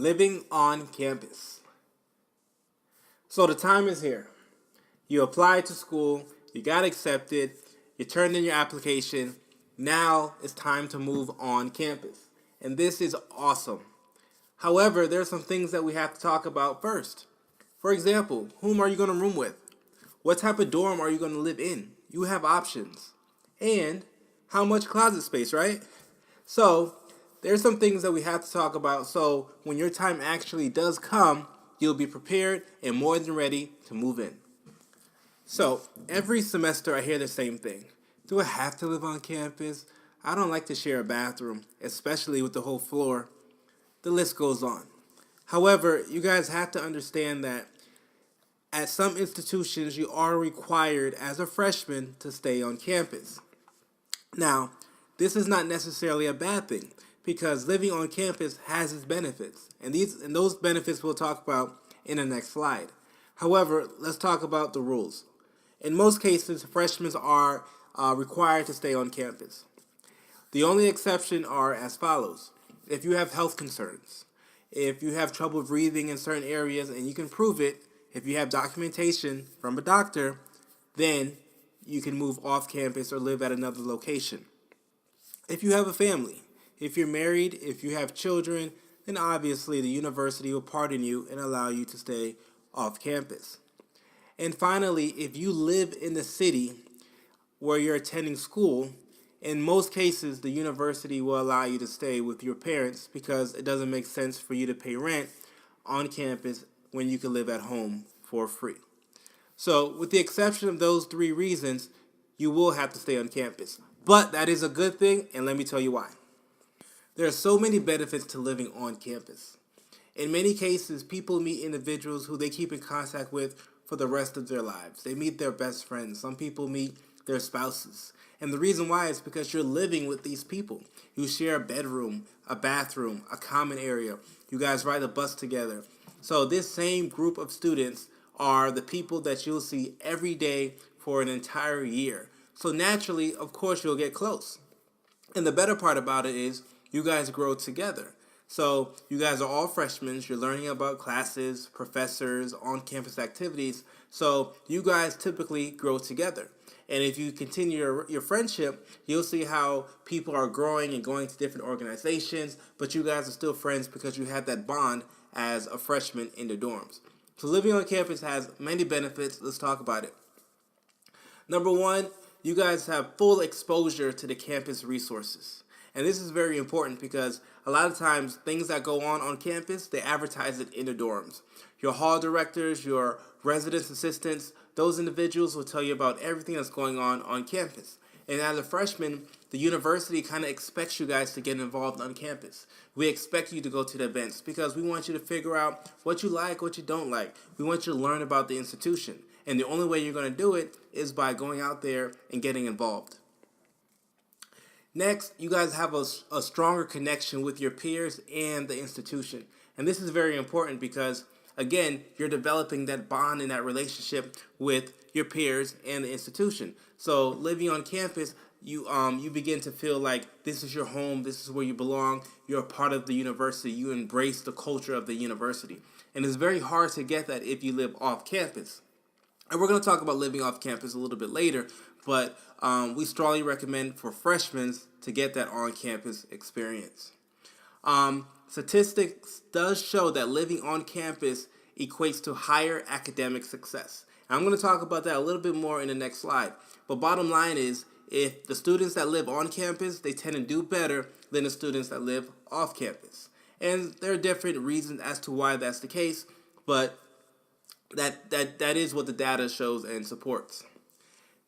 living on campus. So the time is here. You applied to school, you got accepted, you turned in your application. Now it's time to move on campus. And this is awesome. However, there are some things that we have to talk about first. For example, whom are you going to room with? What type of dorm are you going to live in? You have options. And how much closet space, right? So, there's some things that we have to talk about so when your time actually does come, you'll be prepared and more than ready to move in. So, every semester I hear the same thing. Do I have to live on campus? I don't like to share a bathroom, especially with the whole floor. The list goes on. However, you guys have to understand that at some institutions, you are required as a freshman to stay on campus. Now, this is not necessarily a bad thing because living on campus has its benefits, and those benefits we'll talk about in the next slide. However, let's talk about the rules. In most cases, freshmen are required to stay on campus. The only exception are as follows. If you have health concerns, if you have trouble breathing in certain areas and you can prove it, if you have documentation from a doctor, then you can move off campus or live at another location. If you have a family, if you're married, if you have children, then obviously the university will pardon you and allow you to stay off campus. And finally, if you live in the city where you're attending school, in most cases the university will allow you to stay with your parents because it doesn't make sense for you to pay rent on campus when you can live at home for free. So, with the exception of those three reasons, you will have to stay on campus. But that is a good thing, and let me tell you why. There are so many benefits to living on campus. In many cases, people meet individuals who they keep in contact with for the rest of their lives. They meet their best friends. Some people meet their spouses. And the reason why is because you're living with these people. You share a bedroom, a bathroom, a common area. You guys ride the bus together. So this same group of students are the people that you'll see every day for an entire year. So naturally, of course, you'll get close. And the better part about it is you guys grow together. So you guys are all freshmen. You're learning about classes, professors, on-campus activities. So you guys typically grow together. And if you continue your friendship, you'll see how people are growing and going to different organizations, but you guys are still friends because you have that bond as a freshman in the dorms. So living on campus has many benefits. Let's talk about it. Number one, you guys have full exposure to the campus resources. And this is very important because a lot of times things that go on campus, they advertise it in the dorms. Your hall directors, your residence assistants, those individuals will tell you about everything that's going on campus. And as a freshman, the university kind of expects you guys to get involved on campus. We expect you to go to the events because we want you to figure out what you like, what you don't like. We want you to learn about the institution. And the only way you're going to do it is by going out there and getting involved. Next, you guys have a stronger connection with your peers and the institution. And this is very important because, again, you're developing that bond and that relationship with your peers and the institution. So living on campus, you begin to feel like this is your home, this is where you belong, you're a part of the university, you embrace the culture of the university. And it's very hard to get that if you live off campus. And we're going to talk about living off campus a little bit later, but we strongly recommend for freshmen to get that on-campus experience. Statistics does show that living on campus equates to higher academic success. And I'm going to talk about that a little bit more in the next slide. But bottom line is, if the students that live on campus, they tend to do better than the students that live off campus. And there are different reasons as to why that's the case, but that is what the data shows and supports.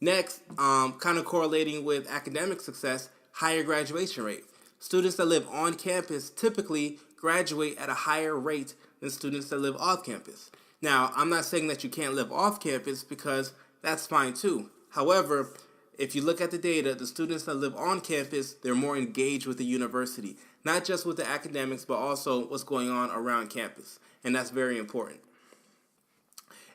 Next, kind of correlating with academic success, higher graduation rate. Students that live on campus typically graduate at a higher rate than students that live off campus. Now, I'm not saying that you can't live off campus because that's fine too. However, if you look at the data, the students that live on campus, they're more engaged with the university, not just with the academics, but also what's going on around campus. And that's very important.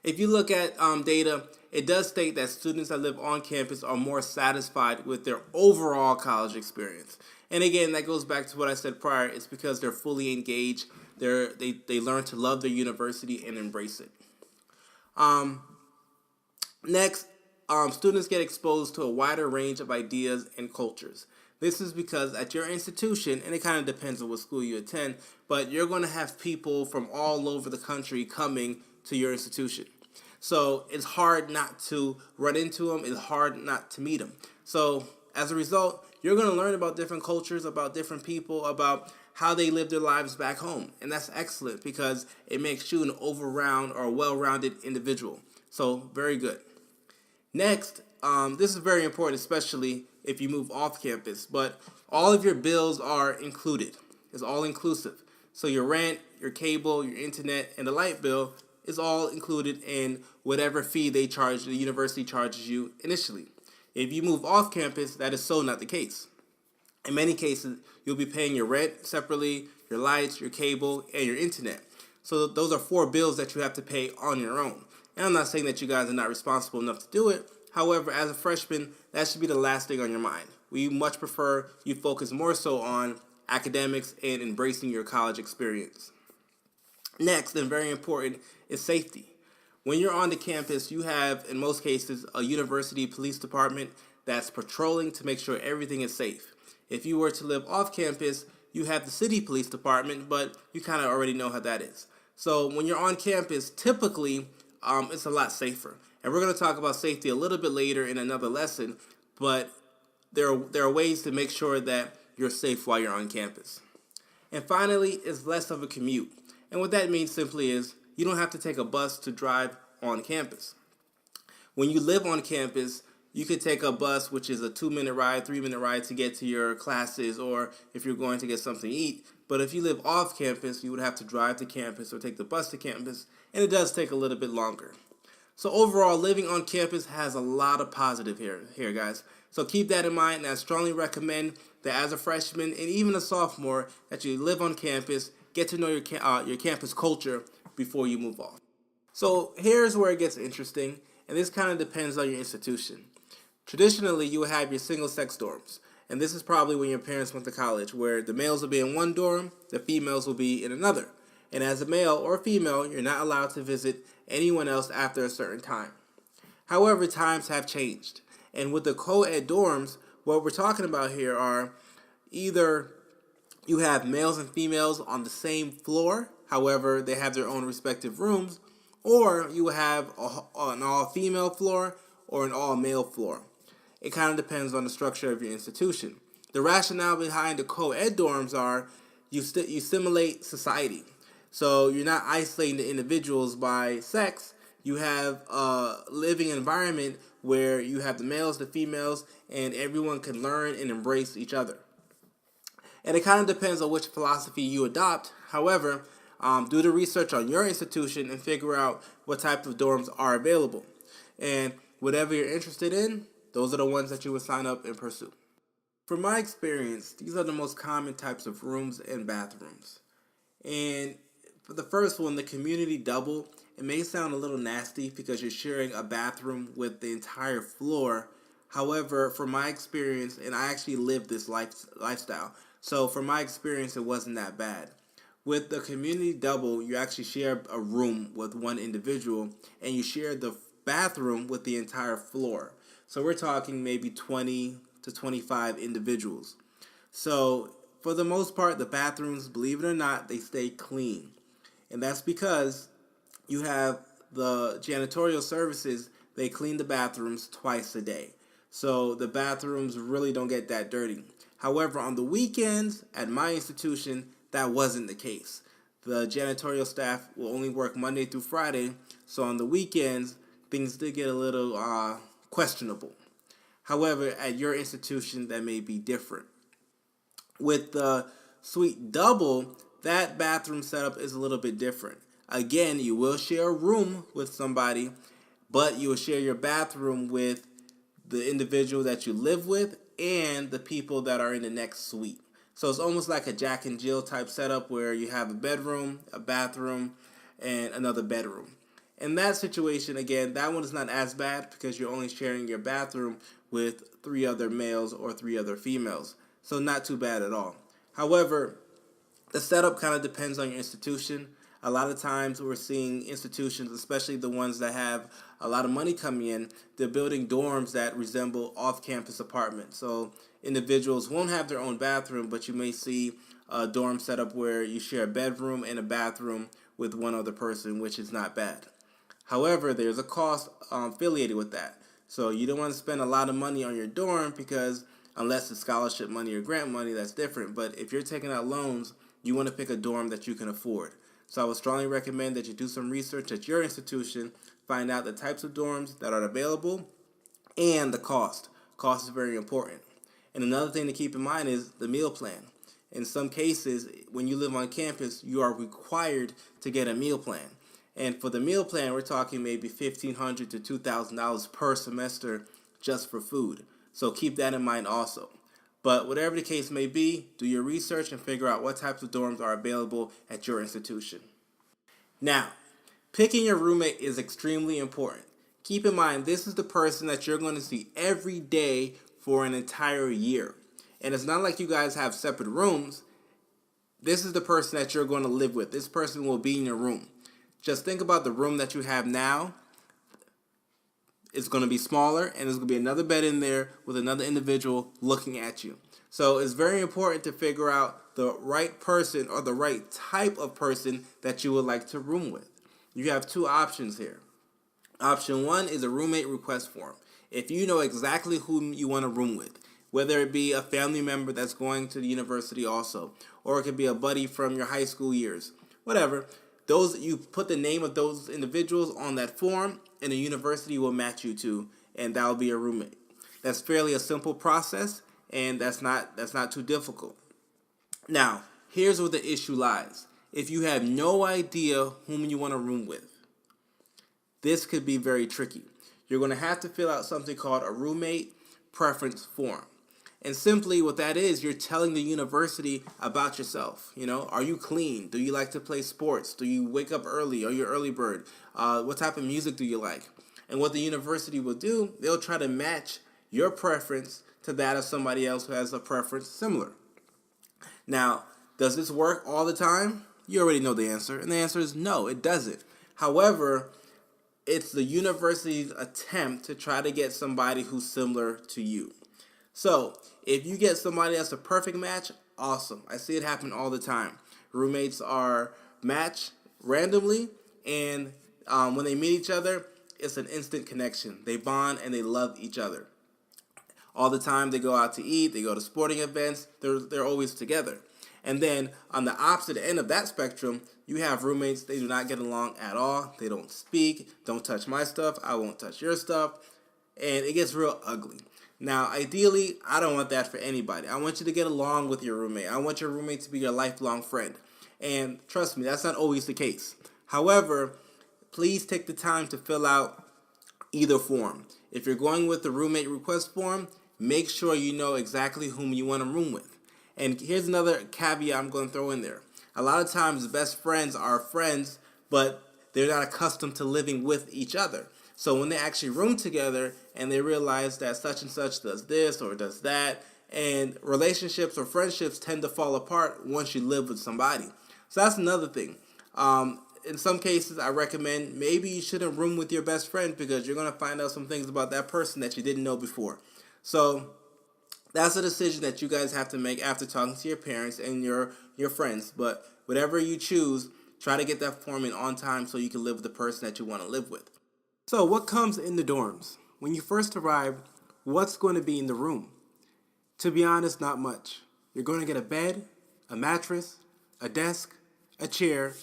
If you look at data, it does state that students that live on campus are more satisfied with their overall college experience. And again, that goes back to what I said prior. It's because they're fully engaged. They learn to love their university and embrace it. Um, Next, students get exposed to a wider range of ideas and cultures. This is because at your institution, and it kind of depends on what school you attend, but you're going to have people from all over the country coming to your institution. So it's hard not to run into them. It's hard not to meet them. So as a result, you're going to learn about different cultures, about different people, about how they live their lives back home. And that's excellent because it makes you an over-round or well-rounded individual. So very good. Next, this is very important, especially if you move off campus, but all of your bills are included. It's all inclusive. So your rent, your cable, your internet, and the light bill is all included in whatever fee the university charges you initially. If you move off campus, that is so not the case. In many cases, you'll be paying your rent separately, your lights, your cable, and your internet. So those are 4 bills that you have to pay on your own. And I'm not saying that you guys are not responsible enough to do it. However, as a freshman, that should be the last thing on your mind. We much prefer you focus more so on academics and embracing your college experience. Next, and very important, is safety. When you're on the campus, you have, in most cases, a university police department that's patrolling to make sure everything is safe. If you were to live off campus, you have the city police department, but you kind of already know how that is. So when you're on campus, typically, it's a lot safer. And we're going to talk about safety a little bit later in another lesson, but there are ways to make sure that you're safe while you're on campus. And finally, it's less of a commute. And what that means simply is you don't have to take a bus to drive on campus. When you live on campus, you could take a bus, which is a 2-minute ride, 3-minute ride to get to your classes, or if you're going to get something to eat. But if you live off campus, you would have to drive to campus or take the bus to campus, and it does take a little bit longer. So overall, living on campus has a lot of positive here, guys. So keep that in mind, and I strongly recommend that as a freshman and even a sophomore, that you live on campus, get to know your campus culture before you move off. So here's where it gets interesting, and this kind of depends on your institution. Traditionally, you will have your single-sex dorms, and this is probably when your parents went to college, where the males will be in one dorm, the females will be in another. And as a male or female, you're not allowed to visit anyone else after a certain time. However, times have changed, and with the co-ed dorms, what we're talking about here are either you have males and females on the same floor, however, they have their own respective rooms, or you have an all-female floor or an all-male floor. It kind of depends on the structure of your institution. The rationale behind the co-ed dorms are you simulate society. So you're not isolating the individuals by sex. You have a living environment where you have the males, the females, and everyone can learn and embrace each other. And it kind of depends on which philosophy you adopt. However, do the research on your institution and figure out what type of dorms are available. And whatever you're interested in, those are the ones that you would sign up and pursue. From my experience, these are the most common types of rooms and bathrooms. And for the first one, the community double, it may sound a little nasty because you're sharing a bathroom with the entire floor. However, from my experience, and I actually lived this lifestyle, so from my experience, it wasn't that bad. With the community double, you actually share a room with one individual, and you share the bathroom with the entire floor. So we're talking maybe 20 to 25 individuals. So for the most part, the bathrooms, believe it or not, they stay clean. And that's because you have the janitorial services, they clean the bathrooms twice a day. So the bathrooms really don't get that dirty. However, on the weekends at my institution, that wasn't the case. The janitorial staff will only work Monday through Friday, so on the weekends, things did get a little questionable. However, at your institution, that may be different. With the suite double, that bathroom setup is a little bit different. Again, you will share a room with somebody, but you will share your bathroom with the individual that you live with and the people that are in the next suite. So it's almost like a Jack and Jill type setup where you have a bedroom, a bathroom, and another bedroom. In that situation, again, that one is not as bad because you're only sharing your bathroom with 3 other males or 3 other females. So not too bad at all. However, The setup kind of depends on your institution. A lot of times we're seeing institutions, especially the ones that have a lot of money coming in, they're building dorms that resemble off-campus apartments. So individuals won't have their own bathroom, but you may see a dorm setup where you share a bedroom and a bathroom with one other person, which is not bad. However, there's a cost affiliated with that. So you don't want to spend a lot of money on your dorm because unless it's scholarship money or grant money, that's different. But if you're taking out loans, you want to pick a dorm that you can afford. So I would strongly recommend that you do some research at your institution, find out the types of dorms that are available, and the cost. Cost is very important. And another thing to keep in mind is the meal plan. In some cases, when you live on campus, you are required to get a meal plan. And for the meal plan, we're talking maybe $1,500 to $2,000 per semester just for food. So keep that in mind also. But whatever the case may be, do your research and figure out what types of dorms are available at your institution. Now, picking your roommate is extremely important. Keep in mind, this is the person that you're going to see every day for an entire year. And it's not like you guys have separate rooms. This is the person that you're going to live with. This person will be in your room. Just think about the room that you have now. It's going to be smaller, and there's going to be another bed in there with another individual looking at you. So it's very important to figure out the right person or the right type of person that you would like to room with. You have two options here. Option one is a roommate request form. If you know exactly whom you want to room with, whether it be a family member that's going to the university also, or it could be a buddy from your high school years, whatever. You put the name of those individuals on that form, and the university will match you to, and that will be your roommate. That's fairly a simple process, and that's not too difficult. Now, here's where the issue lies. If you have no idea whom you want to room with, this could be very tricky. You're going to have to fill out something called a roommate preference form. And simply what that is, you're telling the university about yourself. You know, are you clean? Do you like to play sports? Do you wake up early? Are you an early bird? What type of music do you like? And what the university will do, they'll try to match your preference to that of somebody else who has a preference similar. Now, does this work all the time? You already know the answer. And the answer is no, it doesn't. However, it's the university's attempt to try to get somebody who's similar to you. So, if you get somebody that's a perfect match, awesome. I see it happen all the time. Roommates are matched randomly, and when they meet each other, it's an instant connection. They bond and they love each other. All the time they go out to eat, they go to sporting events, they're always together. And then on the opposite end of that spectrum, you have roommates, they do not get along at all. They don't speak, don't touch my stuff, I won't touch your stuff, and it gets real ugly. Now, ideally, I don't want that for anybody. I want you to get along with your roommate. I want your roommate to be your lifelong friend. And trust me, that's not always the case. However, please take the time to fill out either form. If you're going with the roommate request form, make sure you know exactly whom you want to room with. And here's another caveat I'm going to throw in there. A lot of times, best friends are friends, but they're not accustomed to living with each other. So when they actually room together and they realize that such and such does this or does that, and relationships or friendships tend to fall apart once you live with somebody. So that's another thing. In some cases, I recommend maybe you shouldn't room with your best friend because you're going to find out some things about that person that you didn't know before. So that's a decision that you guys have to make after talking to your parents and your friends. But whatever you choose, try to get that form in on time so you can live with the person that you want to live with. So what comes in the dorms? When you first arrive, what's going to be in the room? To be honest, not much. You're going to get a bed, a mattress, a desk, a chair,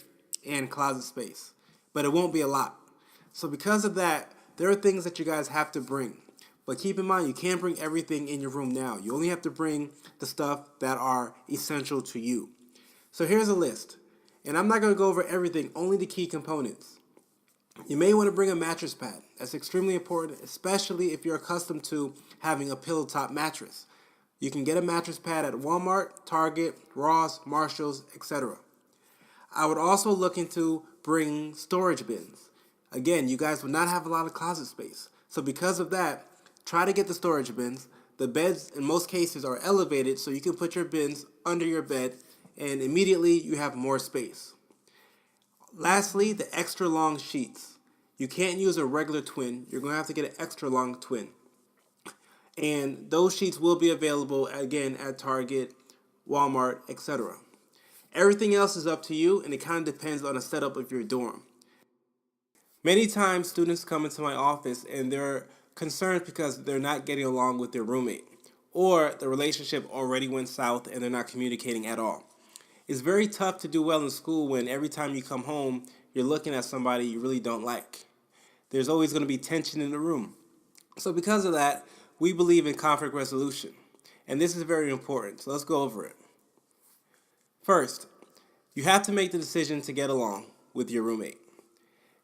and closet space. But it won't be a lot. So because of that, there are things that you guys have to bring. But keep in mind, you can't bring everything in your room now. You only have to bring the stuff that are essential to you. So here's a list. And I'm not going to go over everything, only the key components. You may want to bring a mattress pad. That's extremely important, especially if you're accustomed to having a pillow top mattress. You can get a mattress pad at Walmart, Target, Ross, Marshalls, etc. I would also look into bringing storage bins. Again, you guys would not have a lot of closet space. So because of that, try to get the storage bins. The beds, in most cases, are elevated, so you can put your bins under your bed, and immediately you have more space. Lastly, the extra long sheets. You can't use a regular twin. You're going to have to get an extra long twin. And those sheets will be available again at Target, Walmart, etc. Everything else is up to you, and it kind of depends on the setup of your dorm. Many times students come into my office and they're concerned because they're not getting along with their roommate, or the relationship already went south and they're not communicating at all. It's very tough to do well in school when every time you come home, you're looking at somebody you really don't like. There's always going to be tension in the room. So because of that, we believe in conflict resolution. And this is very important, so let's go over it. First, you have to make the decision to get along with your roommate.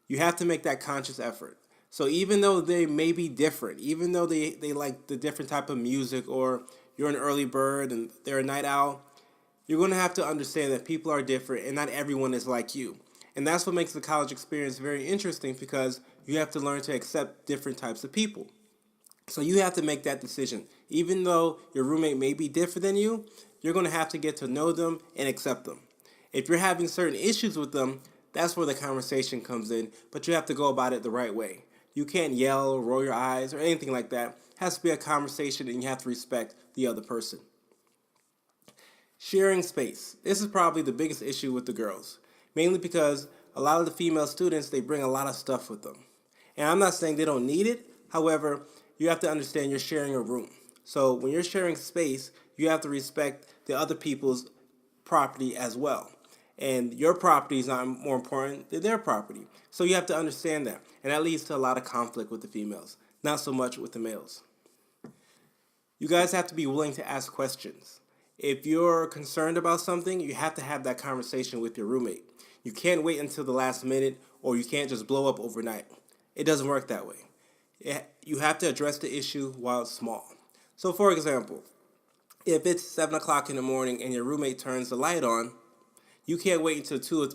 You have to make that conscious effort. So even though they may be different, even though they like the different type of music, or you're an early bird and they're a night owl, you're going to have to understand that people are different and not everyone is like you. And that's what makes the college experience very interesting, because you have to learn to accept different types of people. So you have to make that decision. Even though your roommate may be different than you, you're going to have to get to know them and accept them. If you're having certain issues with them, that's where the conversation comes in, but you have to go about it the right way. You can't yell, roll your eyes, or anything like that. It has to be a conversation, and you have to respect the other person. Sharing space. This is probably the biggest issue with the girls, mainly because a lot of the female students, they bring a lot of stuff with them. And I'm not saying they don't need it. However, you have to understand you're sharing a room. So when you're sharing space, you have to respect the other people's property as well. And your property is not more important than their property. So you have to understand that. And that leads to a lot of conflict with the females, not so much with the males. You guys have to be willing to ask questions. If you're concerned about something, you have to have that conversation with your roommate. You can't wait until the last minute, or you can't just blow up overnight. It doesn't work that way. You have to address the issue while it's small. So for example, if it's 7 o'clock in the morning and your roommate turns the light on, you can't wait until 2 or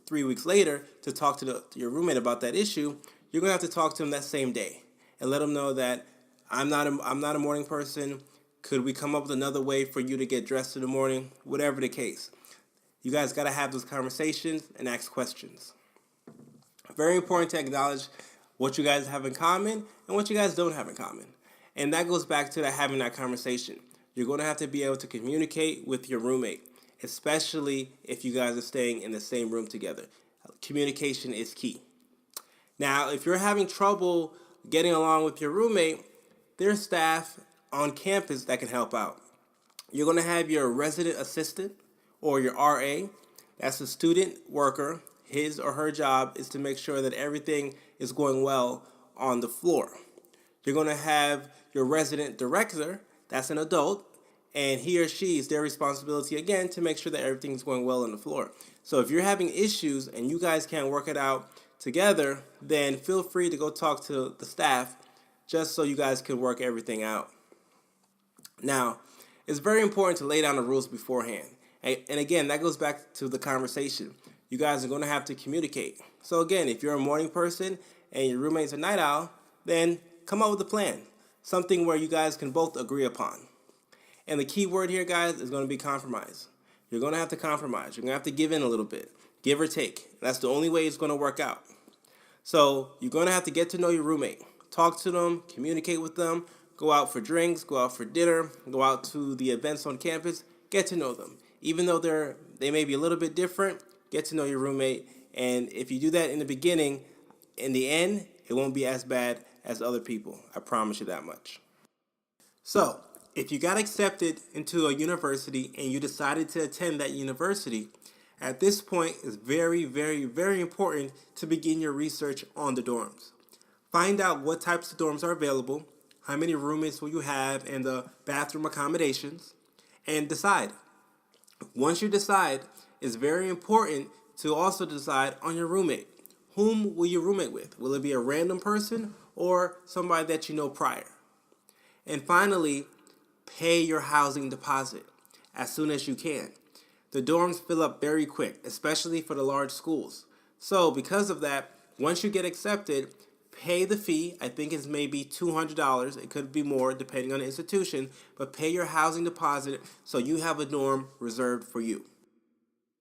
3 weeks later to talk to your roommate about that issue. You're going to have to talk to him that same day and let him know that I'm not a morning person. Could we come up with another way for you to get dressed in the morning? Whatever the case. You guys got to have those conversations and ask questions. Very important to acknowledge what you guys have in common and what you guys don't have in common. And that goes back to having that conversation. You're going to have to be able to communicate with your roommate, especially if you guys are staying in the same room together. Communication is key. Now, if you're having trouble getting along with your roommate, there's staff on campus that can help out. You're going to have your resident assistant, or your RA. That's a student worker. His or her job is to make sure that everything is going well on the floor. You're going to have your resident director. That's an adult. And he or she is their responsibility, again, to make sure that everything's going well on the floor. So if you're having issues and you guys can't work it out together, then feel free to go talk to the staff just so you guys can work everything out. Now, it's very important to lay down the rules beforehand. And again, that goes back to the conversation. You guys are going to have to communicate. So again, if you're a morning person and your roommate's a night owl, then come up with a plan. Something where you guys can both agree upon. And the key word here, guys, is going to be compromise. You're going to have to compromise. You're going to have to give in a little bit. Give or take. That's the only way it's going to work out. So you're going to have to get to know your roommate. Talk to them. Communicate with them. Go out for drinks. Go out for dinner. Go out to the events on campus. Get to know them. Even though they may be a little bit different, get to know your roommate. And if you do that in the beginning, in the end, it won't be as bad as other people. I promise you that much. So, if you got accepted into a university and you decided to attend that university, at this point it's very, very, very important to begin your research on the dorms. Find out what types of dorms are available, how many roommates will you have, and the bathroom accommodations, and decide. Once you decide, it's very important to also decide on your roommate. Whom will you roommate with? Will it be a random person or somebody that you know prior? And finally, pay your housing deposit as soon as you can. The dorms fill up very quick, especially for the large schools. So because of that, once you get accepted, pay the fee. I think it's maybe $200. It could be more depending on the institution, but pay your housing deposit so you have a dorm reserved for you.